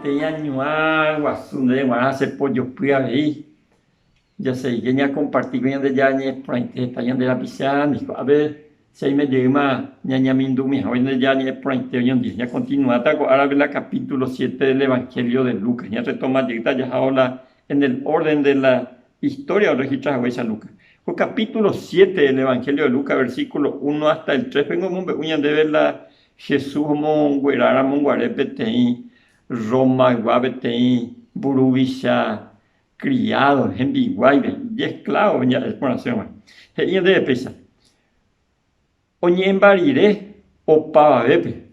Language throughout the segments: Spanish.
teñañua guasunde guarase pollo pia ahí. Ya sé que ya compartí con de ya ni está ya de la piscina, a ver si me llama ñaña mindumi, hoy de ya ni prointe hoy en día. Ya continúa ahora la capítulo 7 del Evangelio de Lucas. Ya retoma ya ahora en el orden de la historia o registra a Lucas. El capítulo 7 del Evangelio de Lucas, versículo 1 hasta el 3, vengo a ver la Jesús como guerara monguarepe teí, Roma guabeteí, burubisha, criados, en biguay, y esclavos, ya es por hacer, y de pesa. Oñe en bariré, o pavabepe,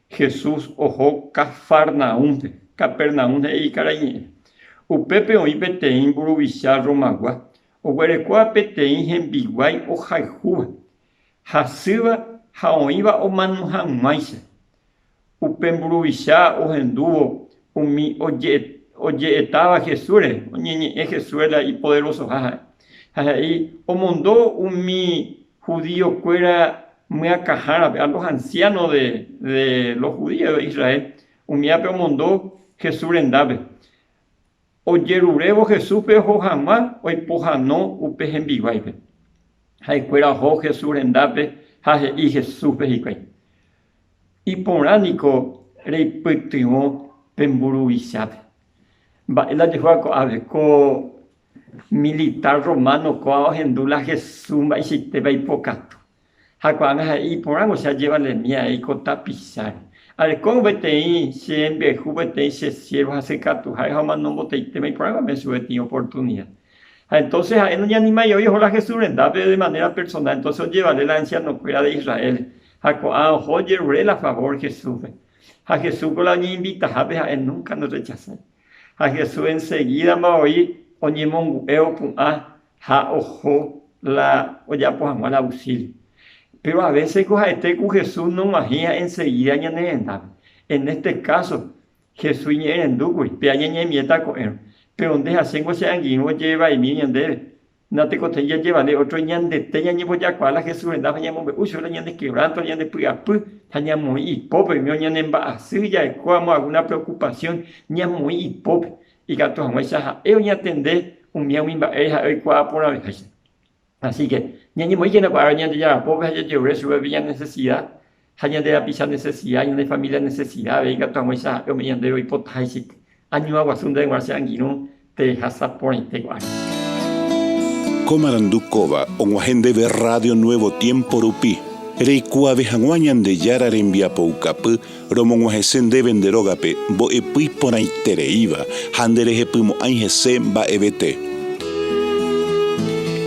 Jesús ojo Cafarnaúnte, Capernaúnte y carañe. Upepe oí peteín burubisha romagua, o guerecoa peteín en biguay o jaijúa, hasiva haoiva o manuhamaise. Upemburubisha o henduo, umi oye estaba Jesús, oñeñe Jesús y poderoso jaja. Ahí o mondó umi judío cuera muy acajara a los ancianos de los judíos de Israel, umia pe mondó Jesús endave. O yerurebo Jesús pe jamás o pojano upe en biguaipe. Hay cuera jo Jesús endave, jaje y Jesús pe hiquai. Y poránico reipetimo pemburubishape. La dejó a ver con militar romano con hendula Jesús va y si te va hipocato. Jacuanga y por algo se lleva la mía y con tapizar. Al con vete siempre juvete se siervo hace cato. Hay jamás no bote y te me por algo me sube tiene oportunidad. Entonces a él no ya ni mayor hijo la Jesús de manera personal. Entonces llevarle la anciano fuera de Israel. A oye a favor Jesús. A Jesús con la invita a él nunca nos rechaza. A Jesús enseguida me oí oñemon a ja ojo la oya pues a la auxilio. Pero a veces con Jesús no magia enseguida ya en este caso Jesús ni en duque pero ya mieta con él. Pero donde hacen se anguino lleva y mi debe. No te conté ya llevarle otro ñan de te ñan ya cual Jesús en daba ñan uy yo la ñan de quebranto ñan de puyapu ñan muy pobre mi ñan en basilla como alguna preocupación ñan muy pobre y gato a mucha ya atender un mío mi cua por la vez. Así que ñan muy llena para ñan de ya pobre ya llevé su bebida necesidad ñan de la pisa necesidad ñan de familia necesidad y gato a mucha yo me ñan de hoy potaisi año aguasunda de marcia anguino te hasa por integrar. Comarandukova, onguajende de Radio Nuevo Tiempo Rupi. Reikua vejanguañan de Yara Rembia Poucapu, Romonguajesen de Venderogape, Bo Epui Ponaitereiva, Handerejepumo Aingese Ba EBT.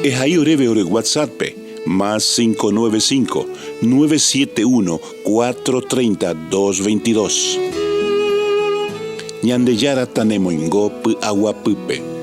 Es ahí oreve ore WhatsApp, más 595-971-430-222. Ñande Yara Tanemoingo Pu Aguapupe.